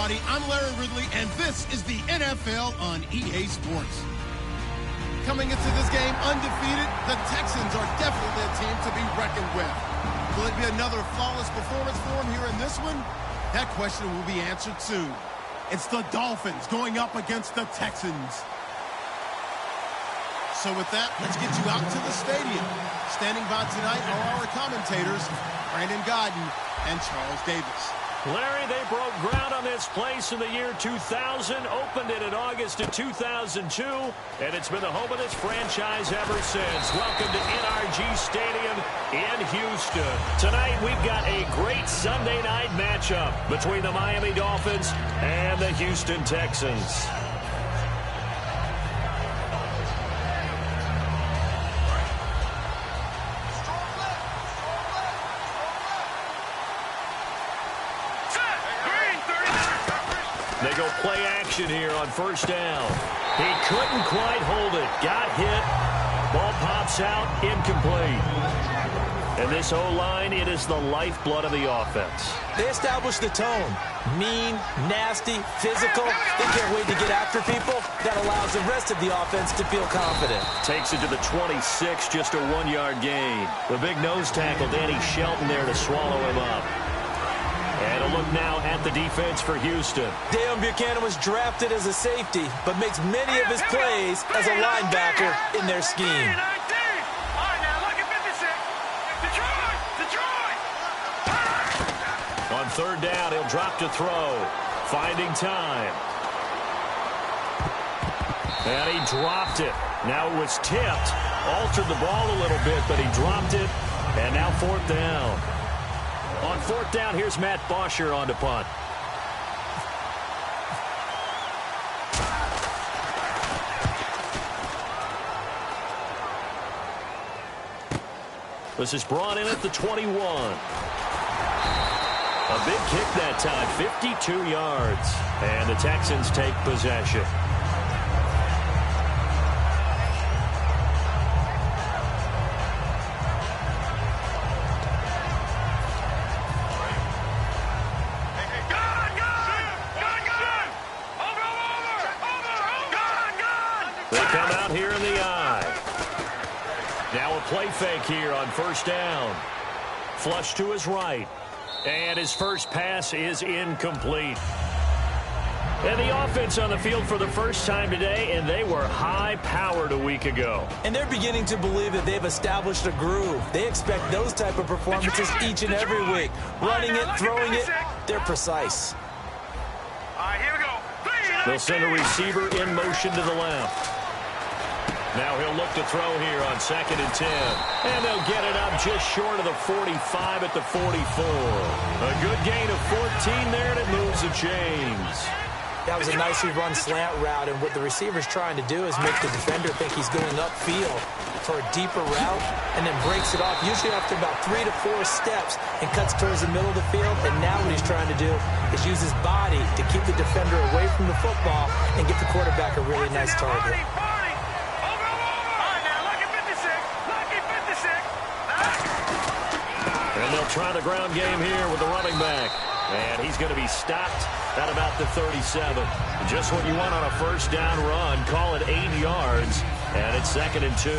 everybody. I'm Larry Ridley, and this is the NFL on EA Sports. Coming into this game undefeated, the Texans are definitely a team to be reckoned with. Will it be another flawless performance for them here in this one? That question will be answered soon. It's the Dolphins going up against the Texans. So with that, let's get you out to the stadium. Standing by tonight are our commentators, Brandon Godden and Charles Davis. Larry, they broke ground on this place in the year 2000, opened it in August of 2002, and it's been the home of this franchise ever since. Welcome to NRG Stadium in Houston. Tonight, we've got a great Sunday night matchup between the Miami Dolphins and the Houston Texans. They go play action here on first down. He couldn't quite hold it. Got hit. Ball pops out. Incomplete. And this O-line, it is the lifeblood of the offense. They establish the tone. Mean, nasty, physical. They can't wait to get after people. That allows the rest of the offense to feel confident. Takes it to the 26, just a 1-yard gain. The big nose tackle, Danny Shelton, there to swallow him up. And a look now at the defense for Houston. Deion Buchanan was drafted as a safety, but makes many of his plays as a linebacker in their scheme. On third down, he'll drop to throw. Finding time. And he dropped it. Now it was tipped. Altered the ball a little bit, but he dropped it. And now fourth down. On fourth down, here's Matt Bosher on to punt. This is brought in at the 21. A big kick that time, 52 yards. And the Texans take possession. Here in the eye. Now a play fake here on first down. Flush to his right. And his first pass is incomplete. And the offense on the field for the first time today, and they were high-powered a week ago. And they're beginning to believe that they've established a groove. They expect those type of performances each and every week. Running it, throwing it, they're precise. All right, here we go. They'll send a receiver in motion to the left. Now he'll look to throw here on 2nd and 10. And they'll get it up just short of the 45 at the 44. A good gain of 14 there, and it moves the chains. That was a nicely run slant route, and what the receiver's trying to do is make the defender think he's going upfield for a deeper route, and then breaks it off, usually after about 3 to 4 steps, and cuts towards the middle of the field. And now what he's trying to do is use his body to keep the defender away from the football and get the quarterback a really nice target. And they'll try the ground game here with the running back. And he's going to be stopped at about the 37. Just what you want on a first down run. Call it 8 yards. And it's 2nd and 2.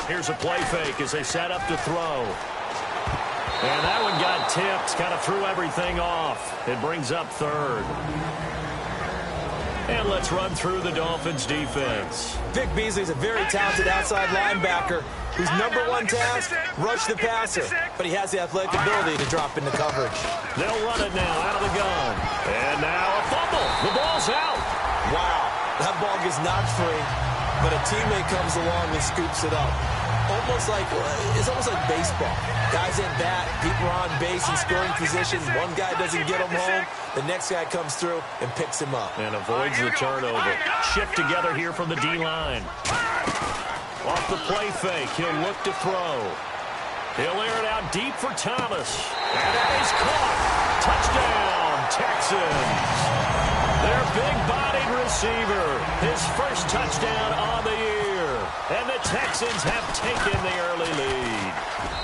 Here's a play fake as they set up to throw. And that one got tipped, kind of threw everything off. It brings up third. And let's run through the Dolphins' defense. Vic Beasley's a very talented outside linebacker whose #1 task, rush the passer. But he has the athletic ability to drop into coverage. They'll run it now out of the gun. And now a fumble. The ball's out. Wow, that ball gets knocked free, but a teammate comes along and scoops it up. It's almost like baseball. Guys at bat, people are on base in scoring position. One guy doesn't get him home. The next guy comes through and picks him up. And avoids the turnover. Shift together here from the D-line. Off the play fake, he'll look to throw. He'll air it out deep for Thomas. And that is caught. Touchdown, Texans. Their big-bodied receiver, his first touchdown on the year. And the Texans have taken the early lead.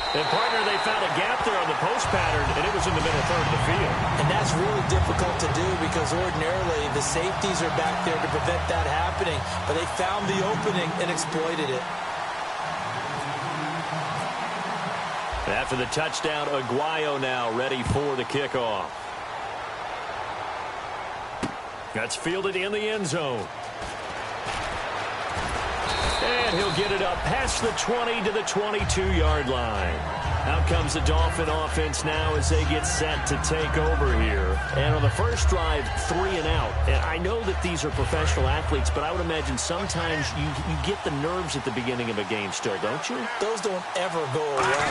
And, partner, they found a gap there on the post pattern, and it was in the middle third of the field. And that's really difficult to do because ordinarily the safeties are back there to prevent that happening. But they found the opening and exploited it. After the touchdown, Aguayo now ready for the kickoff. That's fielded in the end zone. And he'll get it up past the 20 to the 22-yard line. Out comes the Dolphin offense now as they get set to take over here. And on the first drive, 3 and out. And I know that these are professional athletes, but I would imagine sometimes you get the nerves at the beginning of a game still, don't you? Those don't ever go away.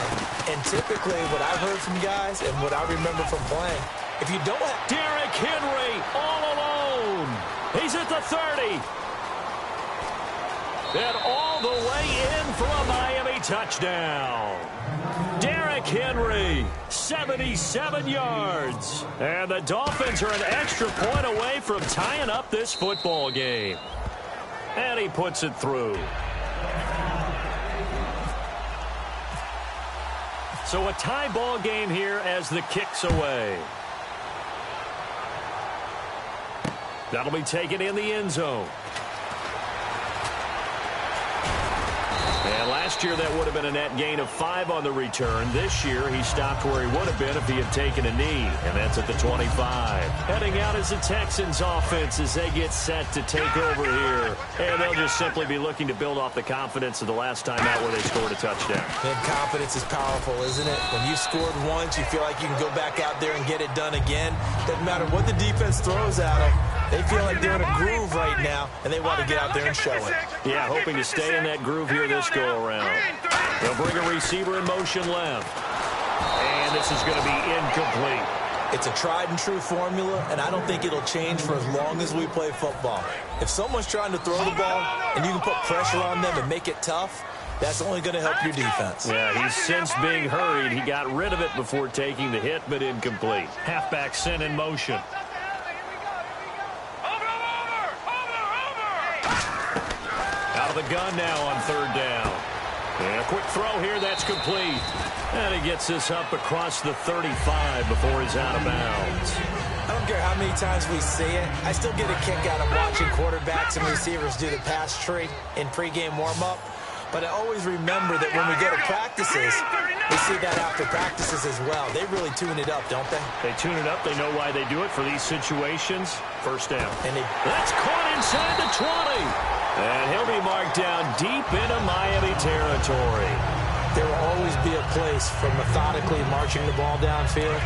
And typically what I've heard from guys and what I remember from playing, if you don't have... Derrick Henry all alone. He's at the 30. And all the way in for a Miami touchdown. Derrick Henry, 77 yards. And the Dolphins are an extra point away from tying up this football game. And he puts it through. So a tie ball game here as the kick's away. That'll be taken in the end zone. And last year, that would have been a net gain of 5 on the return. This year, he stopped where he would have been if he had taken a knee, and that's at the 25. Heading out is the Texans offense as they get set to take over here. And they'll just simply be looking to build off the confidence of the last time out where they scored a touchdown. And confidence is powerful, isn't it? When you scored once, you feel like you can go back out there and get it done again. Doesn't matter what the defense throws at them. They feel like they're in a groove right now, and they want to get out there and show it. Yeah, hoping to stay in that groove here this go-around. They'll bring a receiver in motion left. And this is going to be incomplete. It's a tried-and-true formula, and I don't think it'll change for as long as we play football. If someone's trying to throw the ball, and you can put pressure on them and make it tough, that's only going to help your defense. Yeah, he's since being hurried. He got rid of it before taking the hit, but incomplete. Halfback sent in motion. Out of the gun now on third down. And a quick throw here, that's complete. And he gets this up across the 35 before he's out of bounds. I don't care how many times we see it. I still get a kick out of watching quarterbacks and receivers do the pass tree in pregame warm-up. But I always remember that when we go to practices, we see that after practices as well. They really tune it up, don't they? They tune it up. They know why they do it for these situations. First down. And that's caught inside the 20. And he'll be marked down deep into Miami territory. There will always be a place for methodically marching the ball downfield.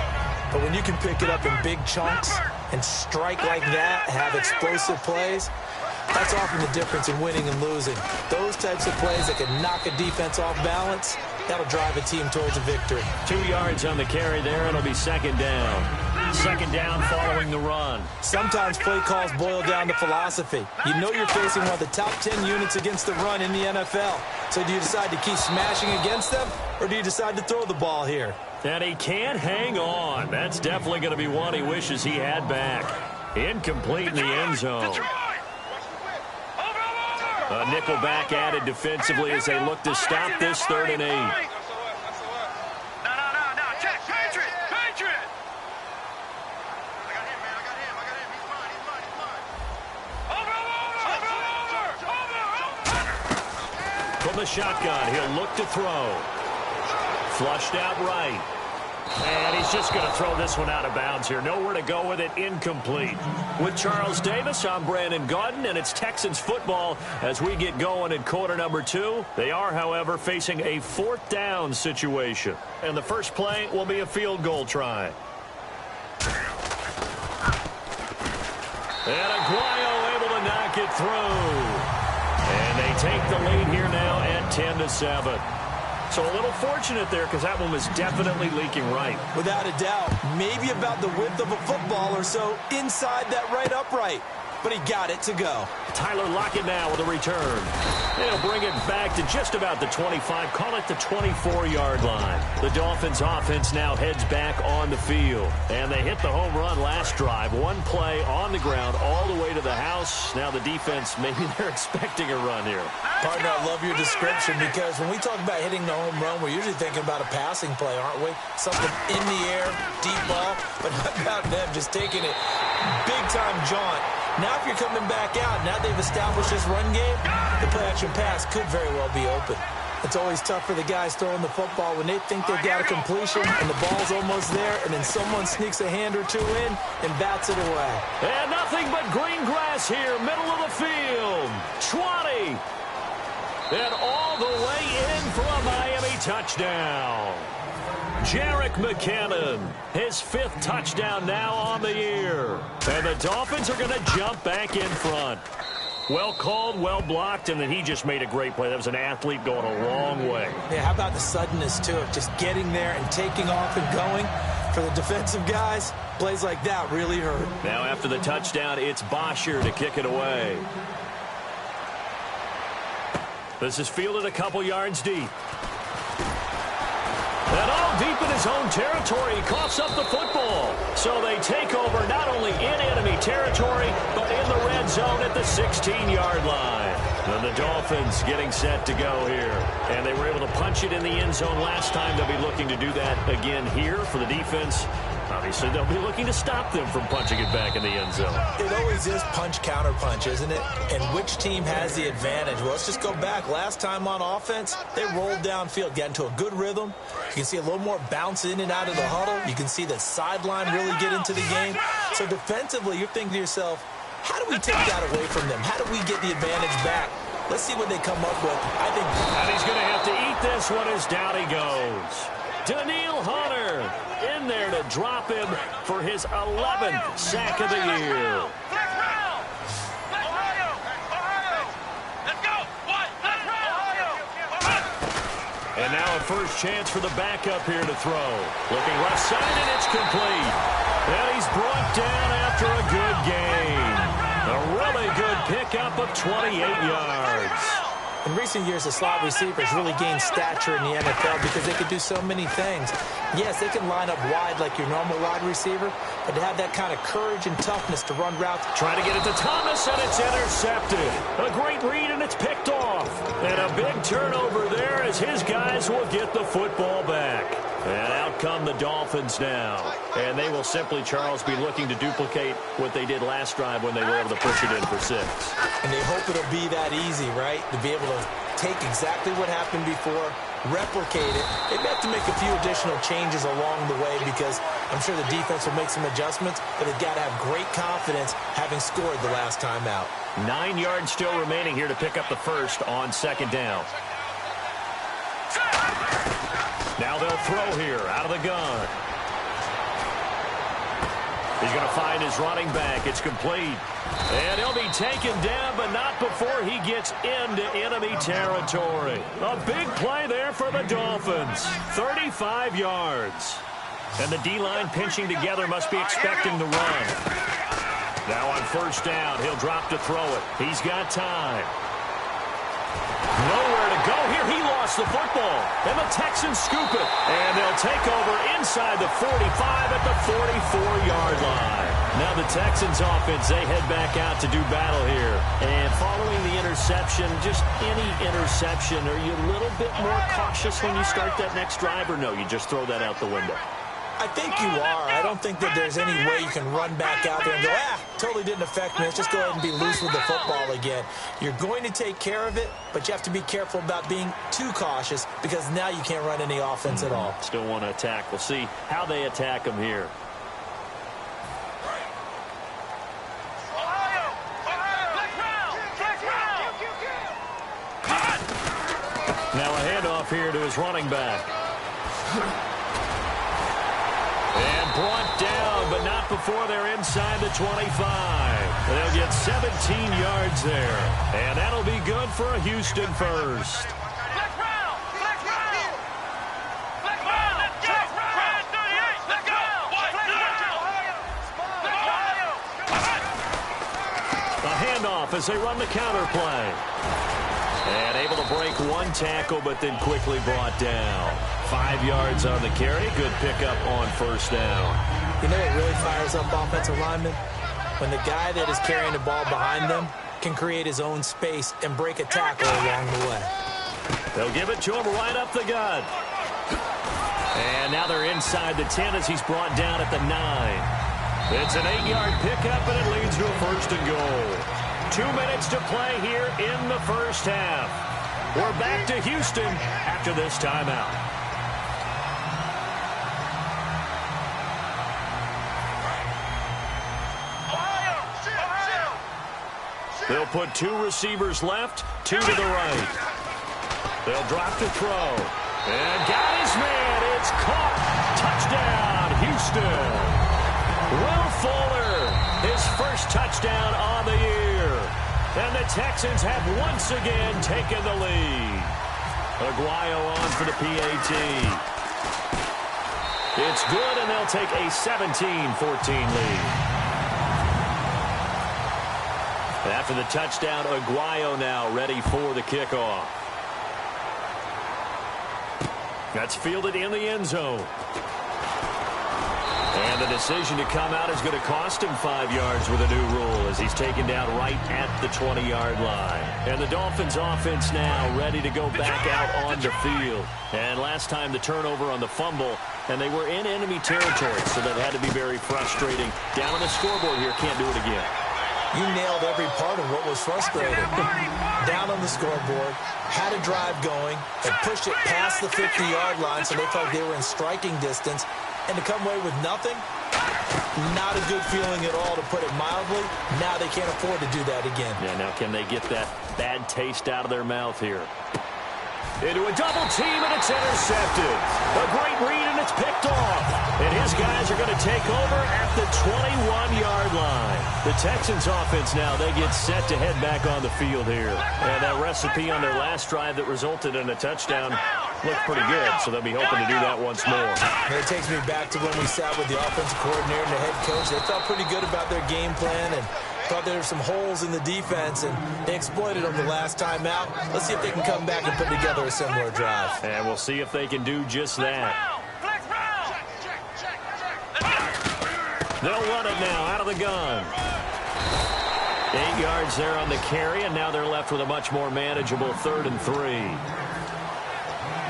But when you can pick it up in big chunks and strike like that, have explosive plays, that's often the difference in winning and losing. Those types of plays that can knock a defense off balance, that'll drive a team towards a victory. 2 yards on the carry there, and it'll be second down. Second down following the run. Sometimes play calls boil down to philosophy. You know you're facing one of the top 10 units against the run in the NFL. So do you decide to keep smashing against them, or do you decide to throw the ball here? And he can't hang on. That's definitely going to be one he wishes he had back. Incomplete in the end zone. A nickel back added defensively as they look to stop this 3rd and 8. No. Check. Patriot. I got him, man. He's mine. From the shotgun, he'll look to throw. Flushed out right. And he's just going to throw this one out of bounds here. Nowhere to go with it. Incomplete. With Charles Davis, I'm Brandon Gaudin, and it's Texans football as we get going in quarter number 2. They are, however, facing a 4th down situation. And the first play will be a field goal try. And Aguayo able to knock it through. And they take the lead here now at 10-7. So a little fortunate there because that one was definitely leaking right. Without a doubt. Maybe about the width of a football or so inside that right upright. but he got it to go. Tyler Lockett now with a return. They'll bring it back to just about the 25, call it the 24-yard line. The Dolphins offense now heads back on the field. And they hit the home run last drive. One play on the ground all the way to the house. Now the defense, maybe they're expecting a run here. Partner, I love your description because when we talk about hitting the home run, we're usually thinking about a passing play, aren't we? Something in the air, deep ball, but how about them just taking it big-time jaunt. Now if you're coming back out, now they've established this run game, the play-action pass could very well be open. It's always tough for the guys throwing the football when they think they've got a completion and the ball's almost there, and then someone sneaks a hand or two in and bats it away. And nothing but green grass here, middle of the field. 20. And all the way in for a Miami touchdown. Jerick McKinnon, his 5th touchdown now on the year. And the Dolphins are going to jump back in front. Well called, well blocked, and then he just made a great play. That was an athlete going a long way. Yeah, how about the suddenness to it? Just getting there and taking off and going. For the defensive guys, plays like that really hurt. Now after the touchdown, it's Bosher to kick it away. This is fielded a couple yards deep. And all deep in his own territory, he coughs up the football. So they take over not only in enemy territory, but in the red zone at the 16-yard line. And the Dolphins getting set to go here. And they were able to punch it in the end zone last time. They'll be looking to do that again here for the defense. Obviously, they'll be looking to stop them from punching it back in the end zone. It always is punch-counter-punch, isn't it? And which team has the advantage? Well, let's just go back. Last time on offense, they rolled downfield, got into a good rhythm. You can see a little more bounce in and out of the huddle. You can see the sideline really get into the game. So defensively, you're thinking to yourself, how do we take that away from them? How do we get the advantage back? Let's see what they come up with. And he's going to have to eat this one as down he goes. Daniil Hunter in there to drop him for his 11th sack of the year. And now a first chance for the backup here to throw. Looking left side, and it's complete. And he's brought down after a good gain. A really good pickup of 28 yards. In recent years, the slot receivers really gained stature in the NFL because they could do so many things. Yes, they can line up wide like your normal wide receiver, but to have that kind of courage and toughness to run routes. Trying to get it to Thomas, and it's intercepted. A great read, and it's picked off. And a big turnover there as his guys will get the football back. And out come the Dolphins now. And they will simply, Charles, be looking to duplicate what they did last drive when they were able to push it in for 6. And they hope it'll be that easy, right? To be able to take exactly what happened before, replicate it. They may have to make a few additional changes along the way because I'm sure the defense will make some adjustments, but they've got to have great confidence having scored the last time out. 9 yards still remaining here to pick up the first on 2nd down. Now they'll throw here out of the gun. He's going to find his running back. It's complete. And he'll be taken down, but not before he gets into enemy territory. A big play there for the Dolphins. 35 yards. And the D-line pinching together must be expecting the run. Now on first down, he'll drop to throw it. He's got time. Nowhere to go here. He lost the football. And the Texans scoop it. And they'll take over inside the 45 at the 44-yard line. Now the Texans offense, they head back out to do battle here. And following the interception, just any interception, are you a little bit more cautious when you start that next drive, or no, you just throw that out the window? I think you are. I don't think that there's any way you can run back out there and go, totally didn't affect me. Let's just go ahead and be loose with the football again. You're going to take care of it, but you have to be careful about being too cautious because now you can't run any offense at all. Still want to attack. We'll see how they attack them here. Now a handoff here to his running back. And brought down, but not before they're inside the 25. They'll get 17 yards there. And that'll be good for a Houston first. off as they run the counter play. And able to break one tackle, but then quickly brought down. 5 yards on the carry. Good pickup on first down. You know what really fires up offensive linemen? When the guy that is carrying the ball behind them can create his own space and break a tackle along the way. They'll give it to him right up the gut. And now they're inside the 10 as he's brought down at the 9. It's an 8-yard pickup, and it leads to a first and goal. 2 minutes to play here in the first half. We're back to Houston after this timeout. They'll put 2 receivers left, 2 to the right. They'll drop to throw. And got his man. It's caught. Touchdown, Houston. Will Fuller, his first touchdown on the year. And the Texans have once again taken the lead. Aguayo on for the PAT. It's good, and they'll take a 17-14 lead. After the touchdown, Aguayo now ready for the kickoff. That's fielded in the end zone. And the decision to come out is going to cost him 5 yards with a new rule as he's taken down right at the 20-yard line. And the Dolphins offense now ready to go back out on the field. And last time the turnover on the fumble, and they were in enemy territory, so that had to be very frustrating. Down on the scoreboard here, can't do it again. You nailed every part of what was frustrating. Down on the scoreboard, had a drive going, and pushed it past the 50-yard line so they felt they were in striking distance. And to come away with nothing, not a good feeling at all, to put it mildly. Now they can't afford to do that again. Yeah, now can they get that bad taste out of their mouth here? Into a double team, and it's intercepted. A great read, and it's picked off. And his guys are going to take over at the 21-yard line. The Texans offense now, they get set to head back on the field here. And that recipe on their last drive that resulted in a touchdown looked pretty good, so they'll be hoping to do that once more. And it takes me back to when we sat with the offensive coordinator and the head coach. They felt pretty good about their game plan and thought there were some holes in the defense, and they exploited them the last time out. Let's see if they can come back and put together a similar drive. And we'll see if they can do just that. They'll run it now out of the gun. 8 yards there on the carry, and now they're left with a much more manageable 3rd and 3.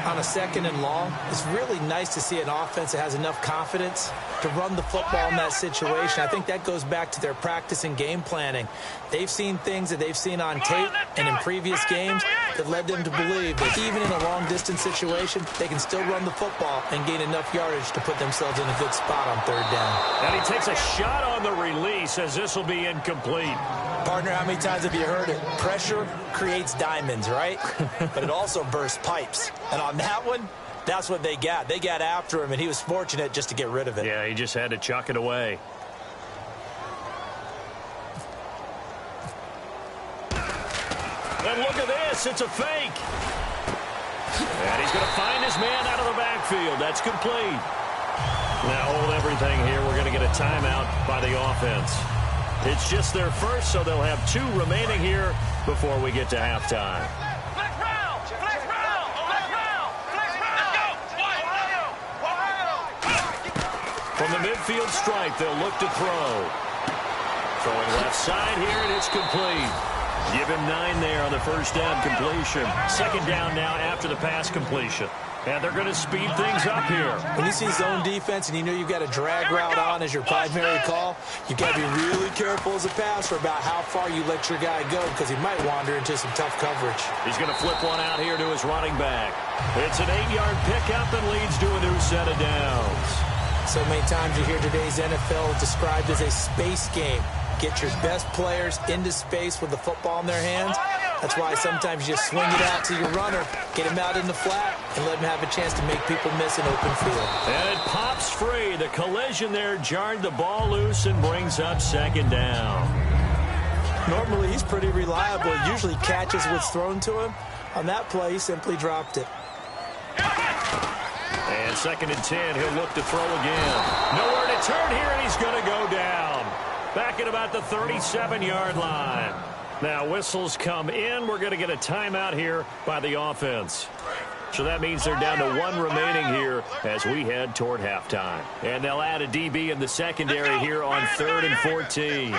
On a 2nd and long, it's really nice to see an offense that has enough confidence to run the football in that situation. I think that goes back to their practice and game planning. They've seen things that they've seen on tape and in previous games that led them to believe that even in a long-distance situation, they can still run the football and gain enough yardage to put themselves in a good spot on 3rd down. And he takes a shot on the release as this will be incomplete. Partner, how many times have you heard it? Pressure creates diamonds, right? But it also bursts pipes. And on that one, that's what they got. They got after him, and he was fortunate just to get rid of it. Yeah, he just had to chuck it away. And look at this. It's a fake. And he's going to find his man out of the backfield. That's complete. Now hold everything here. We're going to get a timeout by the offense. It's just their first, so they'll have 2 remaining here before we get to halftime. From the midfield stripe, they'll look to throw. Throwing left side here, and it's complete. Give him 9 there on the first down completion. 2nd down now after the pass completion. And they're going to speed things up here. When you see zone defense and you know you've got a drag route on as your primary call, you've got to be really careful as a passer about how far you let your guy go, because he might wander into some tough coverage. He's going to flip one out here to his running back. It's an 8-yard pickup and leads to a new set of downs. So many times you hear today's NFL described as a space game. Get your best players into space with the football in their hands. That's why sometimes you just swing it out to your runner, get him out in the flat, and let him have a chance to make people miss an open field. And it pops free. The collision there jarred the ball loose and brings up 2nd down. Normally he's pretty reliable. He usually catches what's thrown to him. On that play, he simply dropped it. And 2nd and 10, he'll look to throw again. Nowhere to turn here, and he's going to go down. Back at about the 37-yard line. Now whistles come in. We're going to get a timeout here by the offense. So that means they're down to 1 remaining here as we head toward halftime. And they'll add a DB in the secondary here on 3rd and 14.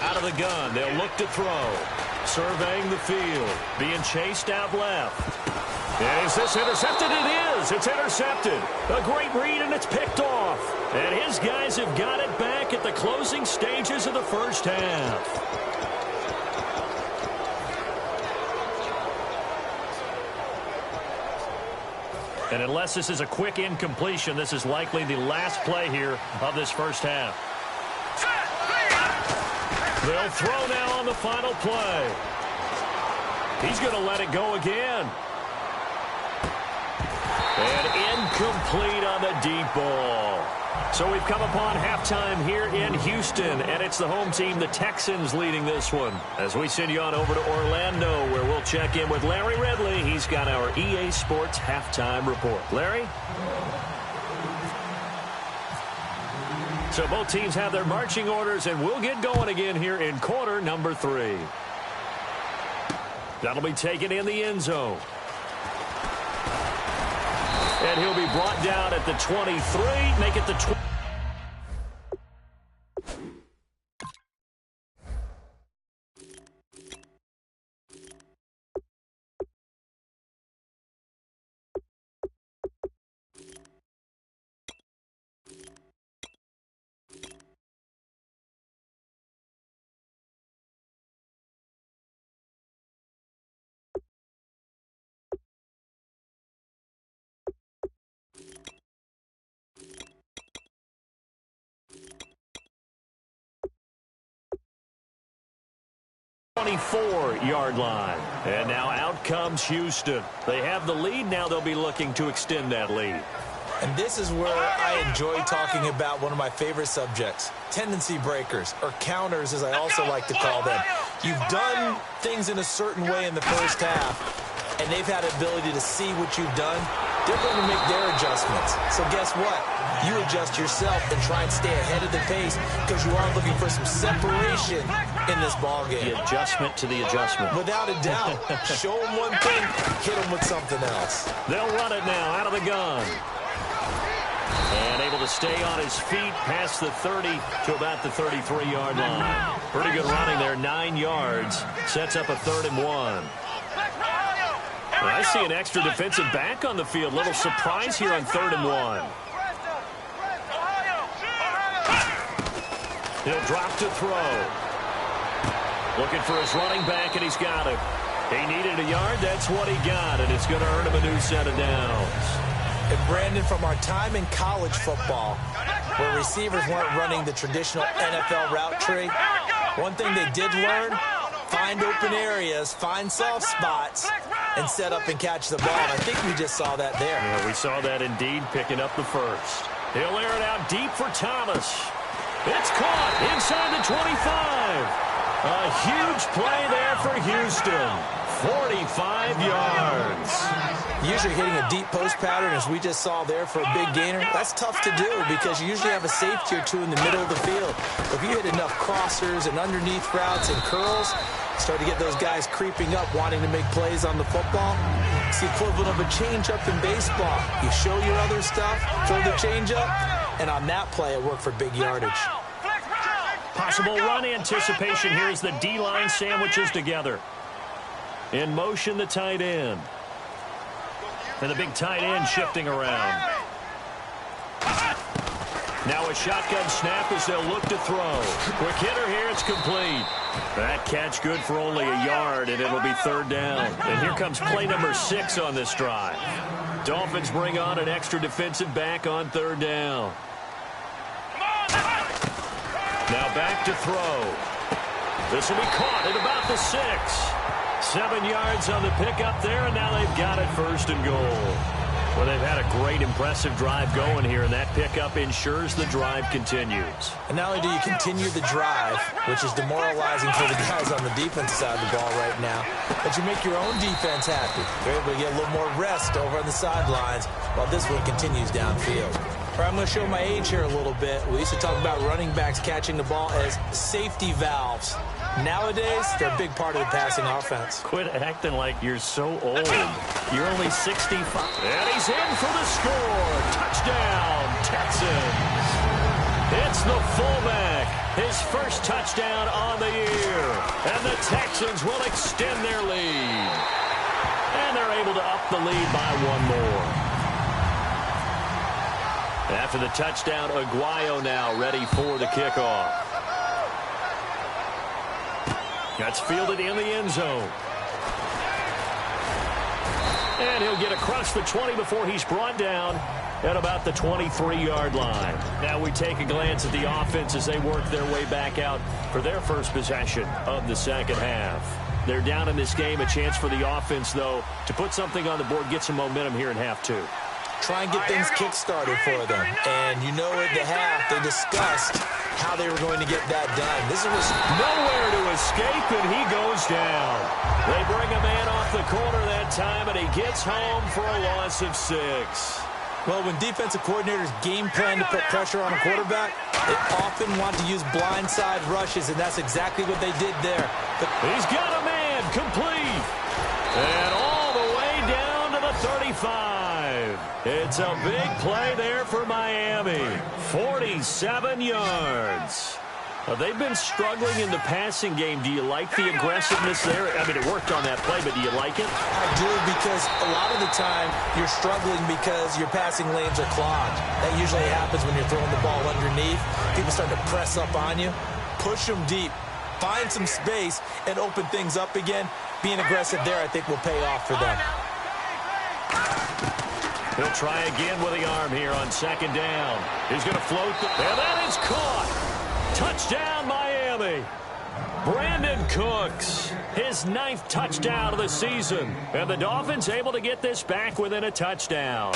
Out of the gun, they'll look to throw. Surveying the field, being chased out left. And is this intercepted? It is. It's intercepted. A great read, and it's picked off. And his guys have got it back at the closing stages of the first half. And unless this is a quick incompletion, this is likely the last play here of this first half. They'll throw now on the final play. He's going to let it go again. And incomplete on the deep ball. So we've come upon halftime here in Houston, and it's the home team, the Texans, leading this one. As we send you on over to Orlando, where we'll check in with Larry Ridley. He's got our EA Sports halftime report. Larry? So both teams have their marching orders, and we'll get going again here in quarter number 3. That'll be taken in the end zone. And he'll be brought down at the 23, make it the 20. Yard line. And now out comes Houston. They have the lead. Now they'll be looking to extend that lead. And this is where I enjoy talking about one of my favorite subjects, tendency breakers, or counters as I also like to call them. You've done things in a certain way in the first half, and they've had the ability to see what you've done. They're going to make their adjustments. So guess what? You adjust yourself and try and stay ahead of the pace because you are looking for some separation in this ball game. The adjustment to the adjustment. Without a doubt. Show them one thing, hit them with something else. They'll run it now out of the gun. And able to stay on his feet past the 30 to about the 33-yard line. Pretty good running there, 9 yards. Sets up a 3rd and 1. I see an extra defensive back on the field. Little surprise here on 3rd and 1. He'll drop to throw. Looking for his running back, and he's got it. He needed a yard. That's what he got, and it's going to earn him a new set of downs. And Brandon, from our time in college football, where receivers weren't running the traditional NFL route tree, one thing they did learn, find open areas, find soft spots, and set up and catch the ball. I think we just saw that there. Yeah, we saw that indeed, picking up the first. He'll air it out deep for Thomas. It's caught inside the 25. A huge play there for Houston. 45 yards. Usually hitting a deep post pattern, as we just saw there, for a big gainer, that's tough to do because you usually have a safety or two in the middle of the field. If you hit enough crossers and underneath routes and curls, start to get those guys creeping up, wanting to make plays on the football. It's the equivalent of a change-up in baseball. You show your other stuff, throw the change-up, and on that play, it worked for big yardage. Possible run anticipation here as the D-line sandwiches together. In motion, the tight end. And the big tight end shifting around. Now a shotgun snap as they'll look to throw. Quick hitter here, it's complete. That catch good for only a yard, and it'll be 3rd down. And here comes play number 6 on this drive. Dolphins bring on an extra defensive back on 3rd down. Now back to throw. This will be caught at about the 6. 7 yards on the pickup there, and now they've got it 1st and goal. Well, they've had a great, impressive drive going here, and that pickup ensures the drive continues. And not only do you continue the drive, which is demoralizing for the guys on the defensive side of the ball right now, but you make your own defense happy. You're able to get a little more rest over on the sidelines while this one continues downfield. Or I'm going to show my age here a little bit. We used to talk about running backs catching the ball as safety valves. Nowadays, they're a big part of the passing offense. Quit acting like you're so old. You're only 65. And he's in for the score. Touchdown, Texans. It's the fullback. His first touchdown on the year. And the Texans will extend their lead. And they're able to up the lead by one more. After the touchdown, Aguayo now ready for the kickoff. That's fielded in the end zone. And he'll get across the 20 before he's brought down at about the 23-yard line. Now we take a glance at the offense as they work their way back out for their first possession of the second half. They're down in this game. A chance for the offense, though, to put something on the board, get some momentum here in half two. Try and get things kick-started for them. And you know at the half, they discussed how they were going to get that done. This was nowhere to escape, and he goes down. They bring a man off the corner that time, and he gets home for a loss of 6. Well, when defensive coordinators game plan to put pressure on a quarterback, they often want to use blindside rushes, and that's exactly what they did there. But he's got a man complete. And all the way down to the 35. It's a big play there for Miami. 47 yards. They've been struggling in the passing game. Do you like the aggressiveness there? I mean, it worked on that play, but do you like it? I do, because a lot of the time you're struggling because your passing lanes are clogged. That usually happens when you're throwing the ball underneath. People start to press up on you. Push them deep. Find some space and open things up again. Being aggressive there, I think, will pay off for them. He'll try again with the arm here on second down. He's going to float. And that is caught. Touchdown, Miami. Brandon Cooks, his 9th touchdown of the season. And the Dolphins able to get this back within a touchdown.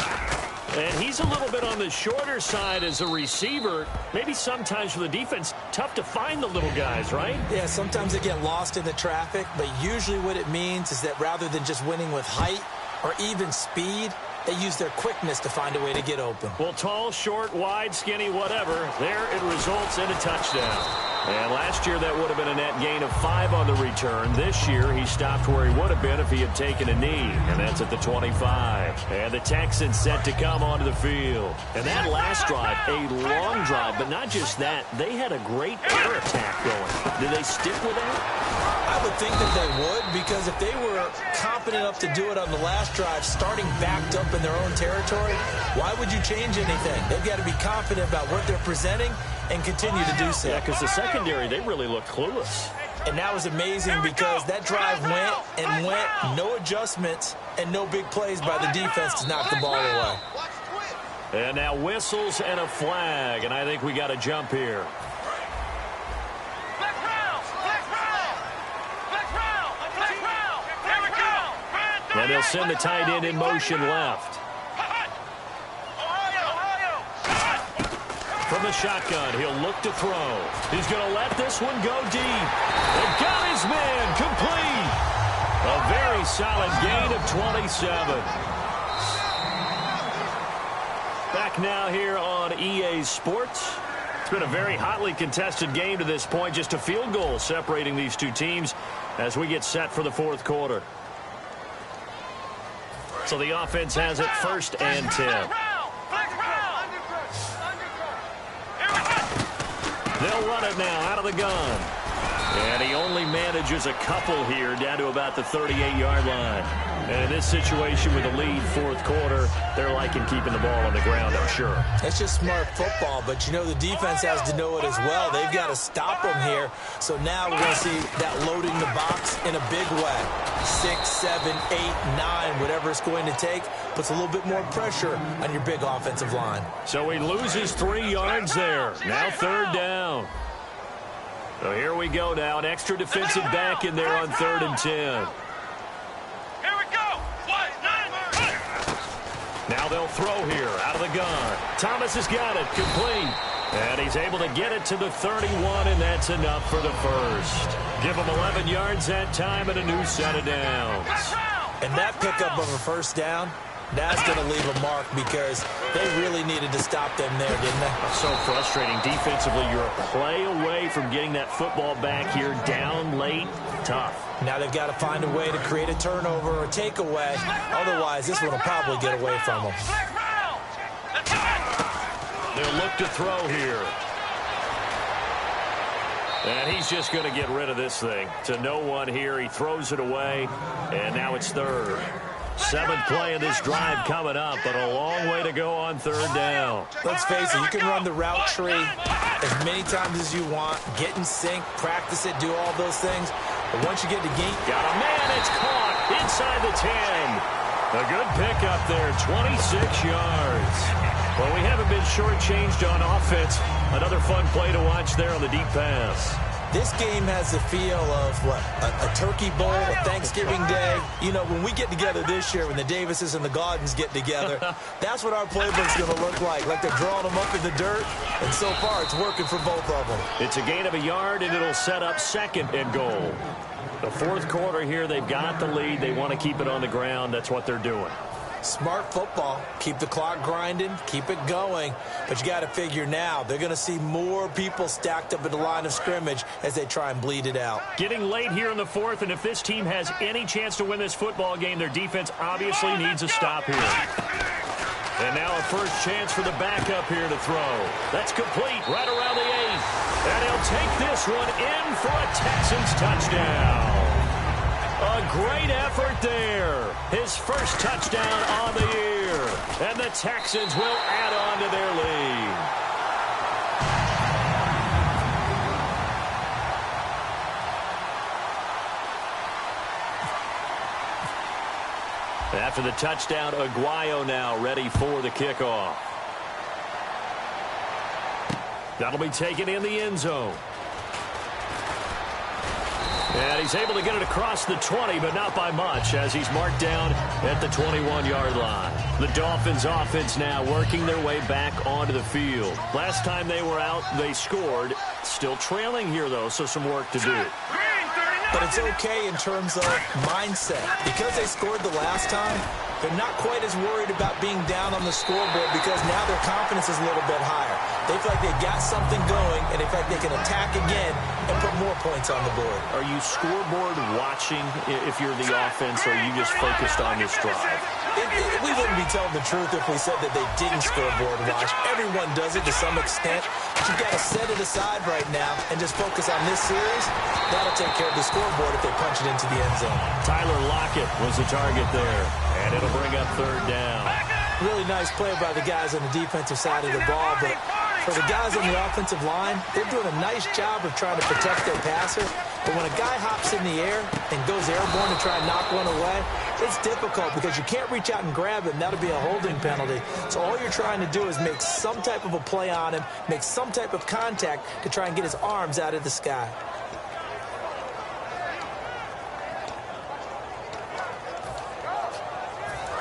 And he's a little bit on the shorter side as a receiver. Maybe sometimes for the defense, tough to find the little guys, right? Yeah, sometimes they get lost in the traffic. But usually what it means is that rather than just winning with height or even speed, they use their quickness to find a way to get open. Well, tall, short, wide, skinny, whatever, there it results in a touchdown. And last year that would have been a net gain of 5 on the return. This year he stopped where he would have been if he had taken a knee, and that's at the 25. And the Texans set to come onto the field. And that last drive, a long drive, but not just that, they had a great air attack going. Did they stick with that? I would think that they would, because if they were confident enough to do it on the last drive, starting backed up in their own territory, why would you change anything? They've got to be confident about what they're presenting and continue to do so. Yeah, because the secondary, they really looked clueless. And that was amazing because that drive went and went, no adjustments and no big plays by the defense to knock the ball away. And now whistles and a flag, and I think we got a jump here. And they'll send the tight end in motion left. From the shotgun, he'll look to throw. He's going to let this one go deep. And got his man complete. A very solid gain of 27. Back now here on EA Sports. It's been a very hotly contested game to this point. Just a field goal separating these two teams as we get set for the fourth quarter. So the offense has it 1st and 10. They'll run it now out of the gun. And he only manages a couple here down to about the 38-yard line. And in this situation with the lead fourth quarter, they're liking keeping the ball on the ground, I'm sure. That's just smart football, but you know the defense has to know it as well. They've got to stop them here. So now we're going to see that loading the box in a big way. 6, 7, 8, 9, whatever it's going to take, puts a little bit more pressure on your big offensive line. So he loses 3 yards there. Now 3rd down. So here we go now. An extra defensive back in there on 3rd and 10. Here we go. Now they'll throw here out of the gun. Thomas has got it complete. And he's able to get it to the 31, and that's enough for the first. Give him 11 yards that time and a new set of downs. And that pickup of a first down That's going to leave a mark because they really needed to stop them there, didn't they? So frustrating. Defensively, you're a play away from getting that football back here down late. Tough. Now they've got to find a way to create a turnover or takeaway. Otherwise, this one will probably get away from them. They'll look to throw here. And he's just going to get rid of this thing. To no one here. He throws it away. And now it's third. 7th play of this drive coming up, but a long way to go on third down. Let's face it, you can run the route tree as many times as you want, get in sync, practice it, do all those things. But once you get to game, got a man, it's caught inside the 10. A good pickup there, 26 yards. Well, we haven't been shortchanged on offense. Another fun play to watch there on the deep pass. This game has the feel of, what, a turkey bowl, a Thanksgiving day. You know, when we get together this year, when the Davises and the Gaudens get together, that's what our playbook's going to look like they're drawing them up in the dirt. And so far, it's working for both of them. It's a gain of a yard, and it'll set up 2nd and goal. The 4th quarter here, they've got the lead. They want to keep it on the ground. That's what they're doing. Smart football. Keep the clock grinding. Keep it going. But you got to figure now, they're going to see more people stacked up at the line of scrimmage as they try and bleed it out. Getting late here in the 4th, and if this team has any chance to win this football game, their defense obviously needs a stop here. And now a first chance for the backup here to throw. That's complete right around the 8th. And he'll take this one in for a Texans touchdown. A great effort there. His first touchdown on the year. And the Texans will add on to their lead. After the touchdown, Aguayo now ready for the kickoff. That'll be taken in the end zone. And he's able to get it across the 20, but not by much, as he's marked down at the 21-yard line. The Dolphins offense now working their way back onto the field. Last time they were out, they scored. Still trailing here, though, so some work to do. But it's okay in terms of mindset. Because they scored the last time, they're not quite as worried about being down on the scoreboard because now their confidence is a little bit higher. They feel like they've got something going, and they feel like they can attack again and put more points on the board. Are you scoreboard watching if you're the offense, or are you just focused on this drive? We wouldn't be telling the truth if we said that they didn't scoreboard watch. Everyone does it to some extent. But you've got to set it aside right now and just focus on this series. That'll take care of the scoreboard if they punch it into the end zone. Tyler Lockett was the target there, and it'll bring up third down. Really nice play by the guys on the defensive side of the ball, but for the guys on the offensive line, they're doing a nice job of trying to protect their passer. But when a guy hops in the air and goes airborne to try and knock one away, it's difficult because you can't reach out and grab him. That'll be a holding penalty. So all you're trying to do is make some type of a play on him, make some type of contact to try and get his arms out of the sky.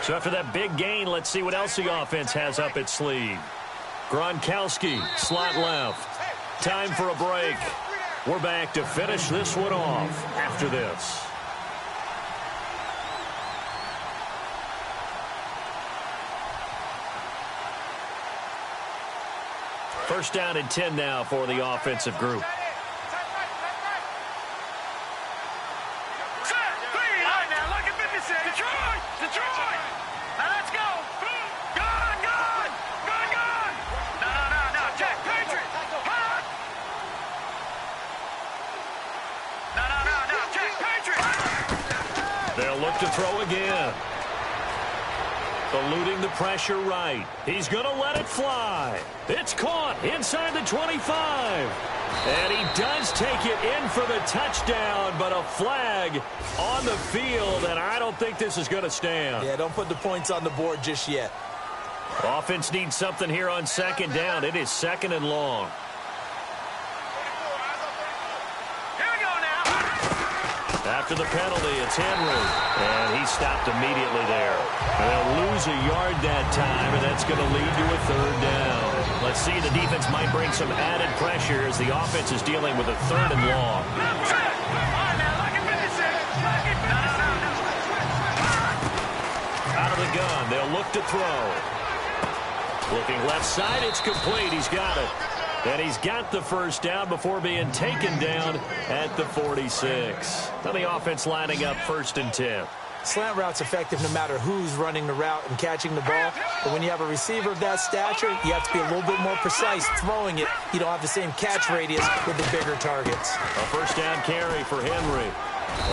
So after that big gain, let's see what else the offense has up its sleeve. Gronkowski, slot left. Time for a break. We're back to finish this one off after this. First down and 10 now for the offensive group. They'll look to throw again. Eluding the pressure right. He's going to let it fly. It's caught inside the 25. And he does take it in for the touchdown, but a flag on the field, and I don't think this is going to stand. Yeah, don't put the points on the board just yet. Offense needs something here on second down. It is 2nd and long. After the penalty, it's Henry. And he stopped immediately there. They'll lose a yard that time, and that's going to lead to a third down. Let's see, the defense might bring some added pressure as the offense is dealing with a 3rd and long. Out of the gun. They'll look to throw. Looking left side, it's complete. He's got it. And he's got the first down before being taken down at the 46. Now the offense lining up 1st and 10. Slant route's effective no matter who's running the route and catching the ball. But when you have a receiver of that stature, you have to be a little bit more precise throwing it. You don't have the same catch radius with the bigger targets. A first down carry for Henry.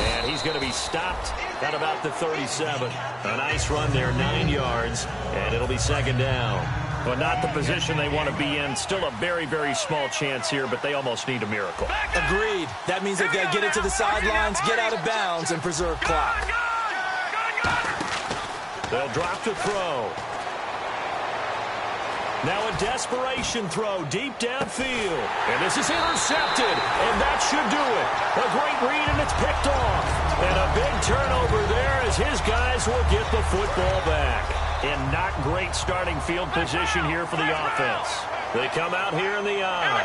And he's going to be stopped at about the 37. A nice run there, 9 yards, and it'll be 2nd down. Well, not the position they want to be in. Still a very, very small chance here, but they almost need a miracle. Agreed. That means they've got to get it to the sidelines, get out of bounds, and preserve clock. They'll drop to throw. Now a desperation throw deep downfield. And this is intercepted. And that should do it. A great read, and it's picked off. And a big turnover there as his guys will get the football back. And not great starting field position here for the offense. They come out here in the eye.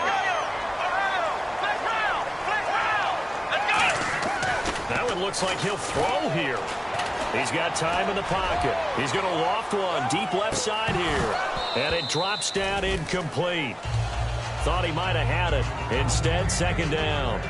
Now it looks like he'll throw here. He's got time in the pocket. He's going to loft one deep left side here. And it drops down incomplete. Thought he might have had it. Instead, 2nd down.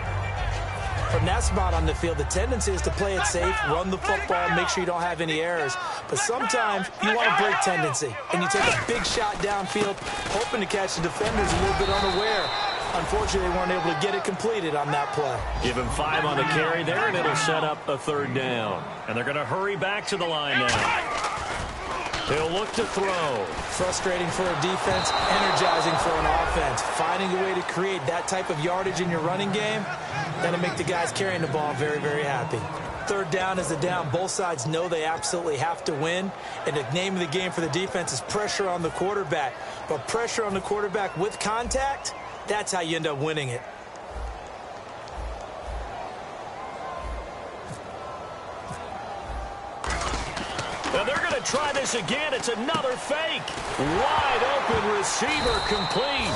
From that spot on the field, the tendency is to play it safe, run the football, make sure you don't have any errors. But sometimes you want to break tendency, and you take a big shot downfield, hoping to catch the defenders a little bit unaware. Unfortunately, they weren't able to get it completed on that play. Give him 5 on the carry there, and it'll set up a 3rd down. And they're going to hurry back to the line now. He'll look to throw. Frustrating for a defense, energizing for an offense. Finding a way to create that type of yardage in your running game, that'll make the guys carrying the ball very, very happy. 3rd down is a down. Both sides know they absolutely have to win. And the name of the game for the defense is pressure on the quarterback. But pressure on the quarterback with contact, that's how you end up winning it. Now they're going to try this again. It's another fake. Wide open receiver complete.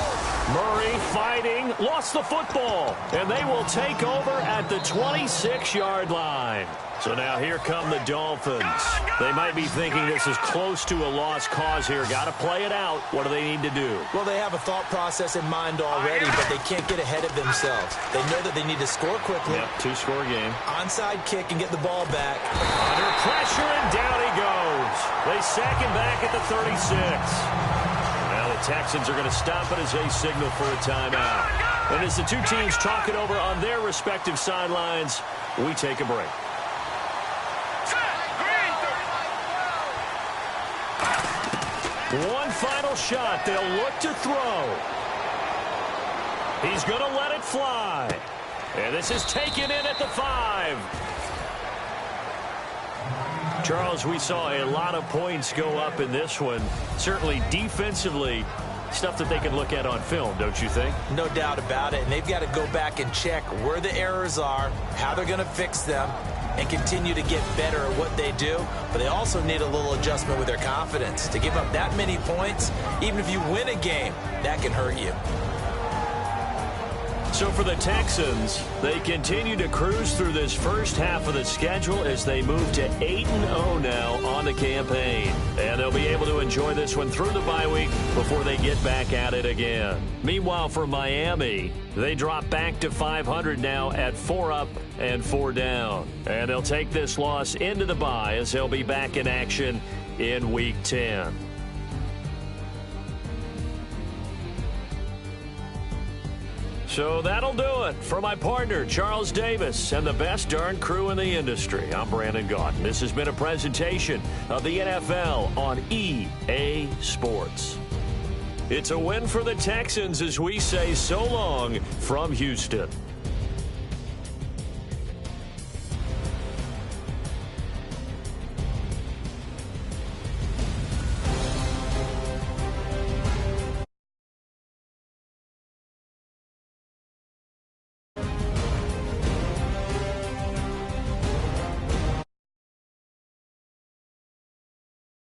Murray fighting, lost the football. And they will take over at the 26-yard line. So now here come the Dolphins. They might be thinking this is close to a lost cause here. Got to play it out. What do they need to do? Well, they have a thought process in mind already, but they can't get ahead of themselves. They know that they need to score quickly. Yep, 2-score game. Onside kick and get the ball back. Under pressure, and down he goes. They sack him back at the 36. Now the Texans are going to stop it as they signal for a timeout. And as the two teams talk it over on their respective sidelines, we take a break. One final shot. They'll look to throw. He's going to let it fly. And this is taken in at the 5. Charles, we saw a lot of points go up in this one. Certainly defensively, stuff that they can look at on film, don't you think? No doubt about it. And they've got to go back and check where the errors are, how they're going to fix them, and continue to get better at what they do. But they also need a little adjustment with their confidence. To give up that many points, even if you win a game, that can hurt you. So for the Texans, they continue to cruise through this first half of the schedule as they move to 8-0 now on the campaign. And they'll be able to enjoy this one through the bye week before they get back at it again. Meanwhile, for Miami, they drop back to 500 now at 4 up and 4 down. And they'll take this loss into the bye as they'll be back in action in Week 10. So that'll do it for my partner, Charles Davis, and the best darn crew in the industry. I'm Brandon Gaudin. This has been a presentation of the NFL on EA Sports. It's a win for the Texans as we say so long from Houston.